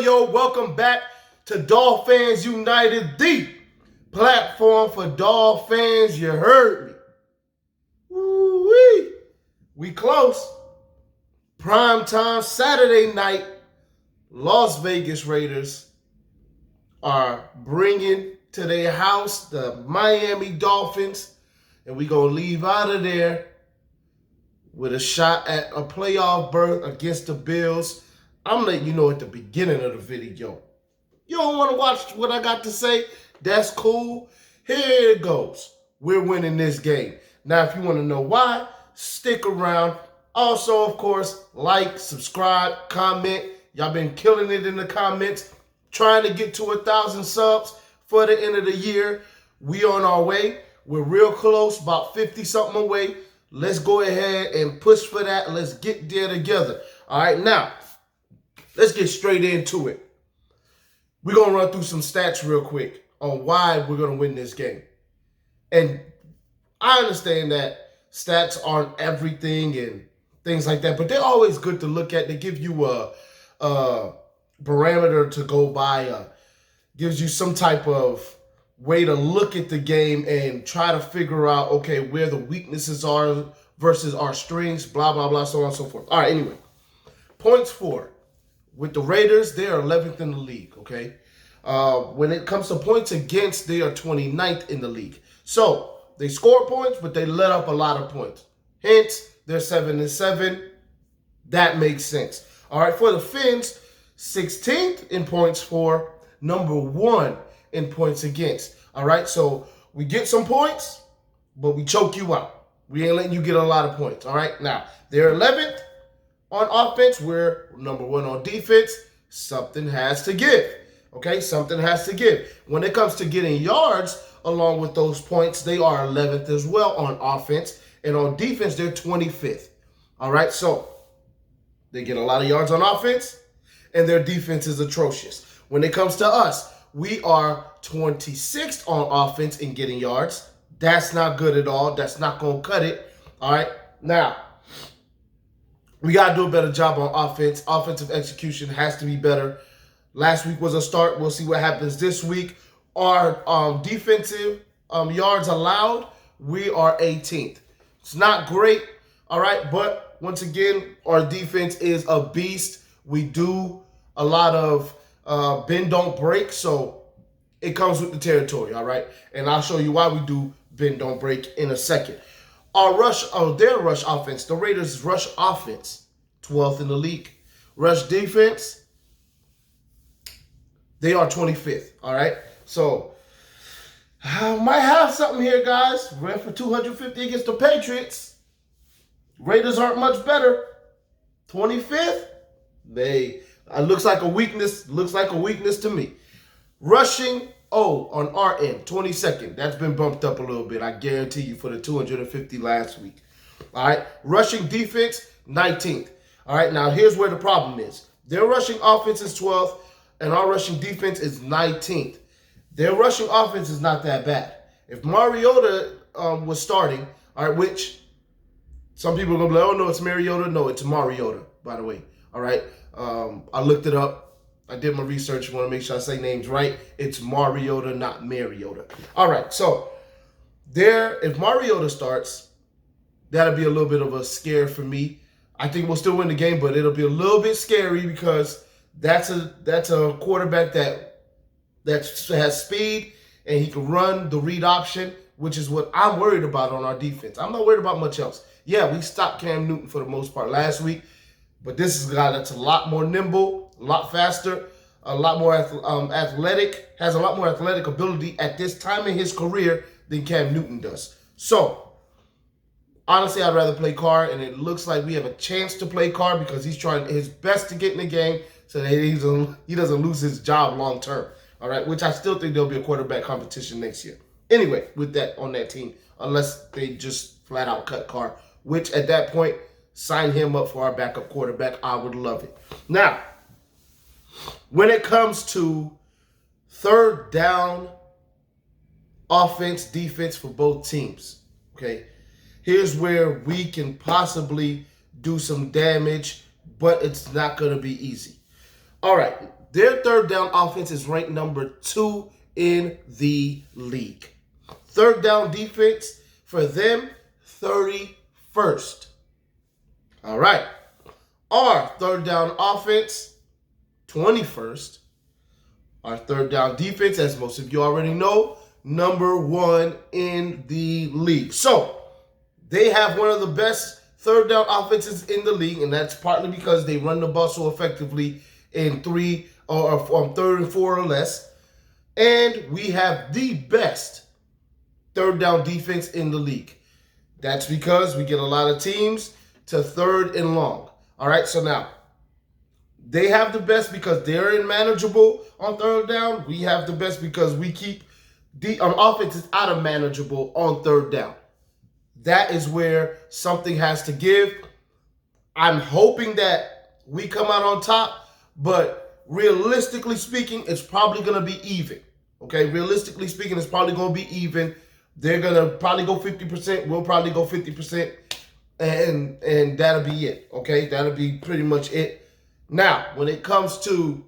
Welcome back to Dolphins United, the platform for Dolphins. You heard me. Woo-wee. We close. Prime time Saturday night. Las Vegas Raiders are bringing to their house the Miami Dolphins, and we going to leave out of there with a shot at a playoff berth against the Bills. I'm letting you know at the beginning of the video. You don't want to watch what I got to say? That's cool. Here it goes. We're winning this game. Now, if you want to know why, stick around. Also, of course, like, subscribe, comment. Y'all been killing it in the comments. Trying to get to 1,000 subs for the end of the year. We on our way. We're real close, about 50-something away. Let's go ahead and push for that. Let's get there together. All right, now, let's get straight into it. We're going to run through some stats real quick on why we're going to win this game. And I understand that stats aren't everything and things like that, but they're always good to look at. They give you a parameter to go by, gives you some type of way to look at the game and try to figure out, okay, where the weaknesses are versus our strengths, blah, blah, blah, so on and so forth. All right, anyway, points for. With the Raiders, they are 11th in the league, okay? When it comes to points against, they are 29th in the league. So, they score points, but they let up a lot of points. Hence, they're 7-7. That makes sense. All right, for the Fins, 16th in points for, number 1 in points against. All right, so we get some points, but we choke you out. We ain't letting you get a lot of points. All right, now, they're 11th. On offense, we're number 1 on defense. Something has to give. Okay, something has to give. When it comes to getting yards along with those points, they are 11th as well on offense. And on defense, they're 25th. All right, so they get a lot of yards on offense, and their defense is atrocious. When it comes to us, we are 26th on offense in getting yards. That's not good at all. That's not going to cut it. All right, now, we got to do a better job on offense. Offensive execution has to be better. Last week was a start. We'll see what happens this week. Our defensive yards allowed, we are 18th. It's not great, all right? But once again, our defense is a beast. We do a lot of bend, don't break, so it comes with the territory, all right? And I'll show you why we do bend, don't break in a second. Their rush offense, the Raiders' rush offense, 12th in the league. Rush defense, they are 25th, all right? So, I might have something here, guys. Ran for 250 against the Patriots. Raiders aren't much better. 25th, looks like a weakness. Looks like a weakness to me. Rushing, on our end, 22nd. That's been bumped up a little bit, I guarantee you, for the 250 last week. All right. Rushing defense, 19th. All right. Now, here's where the problem is. Their rushing offense is 12th, and our rushing defense is 19th. Their rushing offense is not that bad. If Mariota was starting, all right, which some people are going to be like, oh, no, it's Mariota. No, it's Mariota, by the way. All right. I looked it up. I did my research. I want to make sure I say names right. It's Mariota, not Mariota. All right, so if Mariota starts, that'll be a little bit of a scare for me. I think we'll still win the game, but it'll be a little bit scary because that's a quarterback that has speed and he can run the read option, which is what I'm worried about on our defense. I'm not worried about much else. Yeah, we stopped Cam Newton for the most part last week, but this is a guy that's a lot more nimble, a lot faster, a lot more athletic, has a lot more athletic ability at this time in his career than Cam Newton does. So, honestly, I'd rather play Carr, and it looks like we have a chance to play Carr because he's trying his best to get in the game so that he doesn't lose his job long term. All right, which I still think there'll be a quarterback competition next year. Anyway, with that on that team, unless they just flat out cut Carr, which at that point, sign him up for our backup quarterback. I would love it. Now, when it comes to third down offense, defense for both teams, okay, here's where we can possibly do some damage, but it's not going to be easy. All right, their third down offense is ranked number 2 in the league. Third down defense for them, 31st. All right. Our third down offense, 21st. Our third down defense, as most of you already know, number 1 in the league. So they have one of the best third down offenses in the league, and that's partly because they run the ball so effectively in 3 or on 3rd and 4 or less. And we have the best third down defense in the league. That's because we get a lot of teams to 3rd and long. All right, so now they have the best because they're manageable on 3rd down. We have the best because we keep the offense is out of manageable on 3rd down. That is where something has to give. I'm hoping that we come out on top, but realistically speaking, it's probably going to be even. Okay, realistically speaking, it's probably going to be even. They're going to probably go 50%. We'll probably go 50%. And that'll be it. Okay, that'll be pretty much it. Now, when it comes to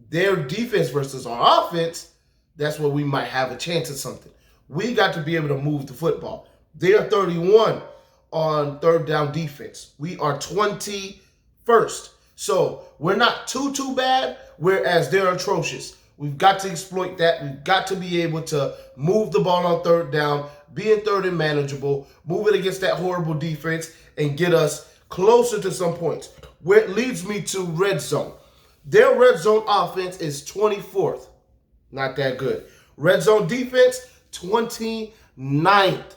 their defense versus our offense, that's where we might have a chance at something. We got to be able to move the football. They are 31 on third down defense. We are 21st. So we're not too bad, whereas they're atrocious. We've got to exploit that. We've got to be able to move the ball on 3rd down, be in 3rd and manageable, move it against that horrible defense, and get us closer to some points. Where it leads me to red zone. Their red zone offense is 24th. Not that good. Red zone defense, 29th.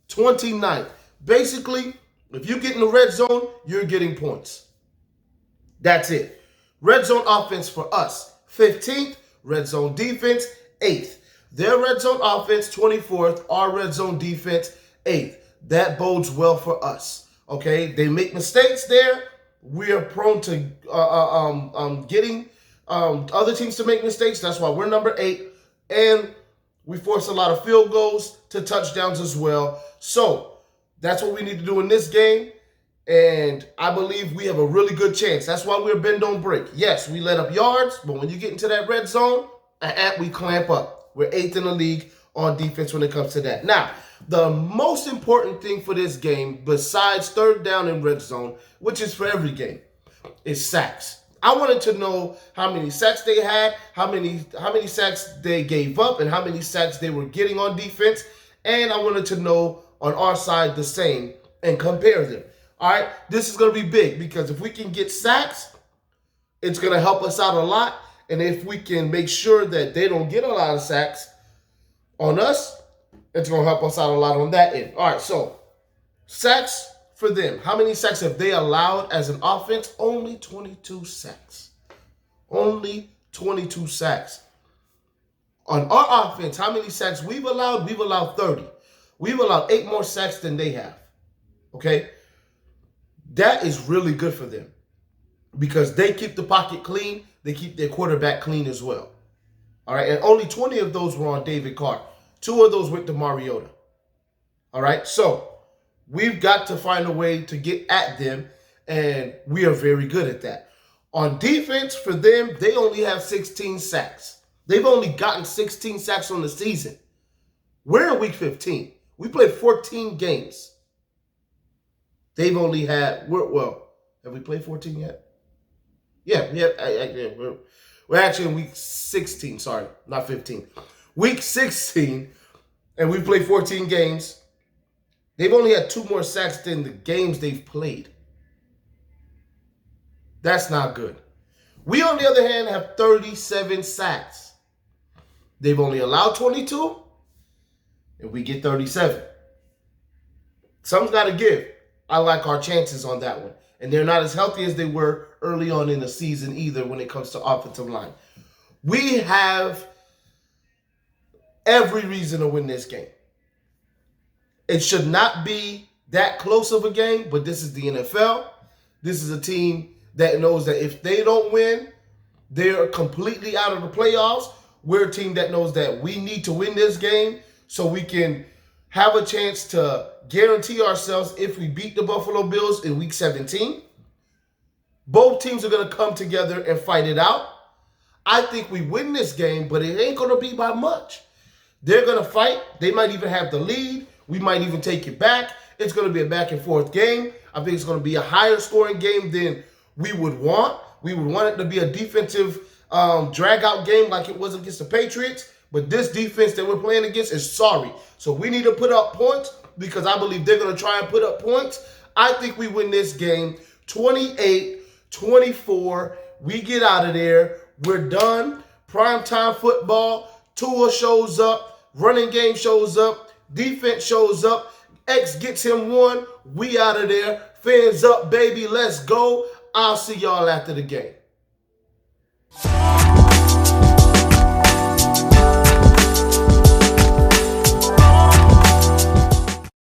29th. Basically, if you get in the red zone, you're getting points. That's it. Red zone offense for us, 15th. Red zone defense, 8th. Their red zone offense, 24th. Our red zone defense, 8th. That bodes well for us. Okay, they make mistakes there. We are prone to getting other teams to make mistakes. That's why we're number 8. And we force a lot of field goals to touchdowns as well. So that's what we need to do in this game. And I believe we have a really good chance. That's why we're bend don't break. Yes, we let up yards, but when you get into that red zone, we clamp up. We're 8th in the league on defense when it comes to that. Now, the most important thing for this game, besides 3rd down and red zone, which is for every game, is sacks. I wanted to know how many sacks they had, how many sacks they gave up, and how many sacks they were getting on defense. And I wanted to know on our side the same and compare them. All right, this is going to be big because if we can get sacks, it's going to help us out a lot. And if we can make sure that they don't get a lot of sacks on us, it's going to help us out a lot on that end. All right, so sacks for them. How many sacks have they allowed as an offense? Only 22 sacks. Only 22 sacks. On our offense, how many sacks we've allowed? We've allowed 30. We've allowed 8 more sacks than they have. Okay? That is really good for them because they keep the pocket clean. They keep their quarterback clean as well. All right? And only 20 of those were on David Carr. 2 of those went to Mariota. All right? So we've got to find a way to get at them, and we are very good at that. On defense, for them, they only have 16 sacks. They've only gotten 16 sacks on the season. We're in week 15. We played 14 games. They've only had, have we played 14 yet? Yeah, we're actually in week 16, sorry, not 15. Week 16, and we played 14 games. They've only had 2 more sacks than the games they've played. That's not good. We, on the other hand, have 37 sacks. They've only allowed 22, and we get 37. Something's got to give. I like our chances on that one. And they're not as healthy as they were early on in the season either when it comes to offensive line. We have every reason to win this game. It should not be that close of a game, but this is the NFL. This is a team that knows that if they don't win, they're completely out of the playoffs. We're a team that knows that we need to win this game so we can have a chance to guarantee ourselves if we beat the Buffalo Bills in week 17. Both teams are going to come together and fight it out. I think we win this game, but it ain't going to be by much. They're going to fight. They might even have the lead. We might even take it back. It's going to be a back and forth game. I think it's going to be a higher scoring game than we would want. We would want it to be a defensive drag out game like it was against the Patriots. But this defense that we're playing against is sorry. So we need to put up points because I believe they're going to try and put up points. I think we win this game 28-24. We get out of there. We're done. Primetime football. Tua shows up. Running game shows up. Defense shows up. X gets him one. We out of there. Fans up, baby. Let's go. I'll see y'all after the game.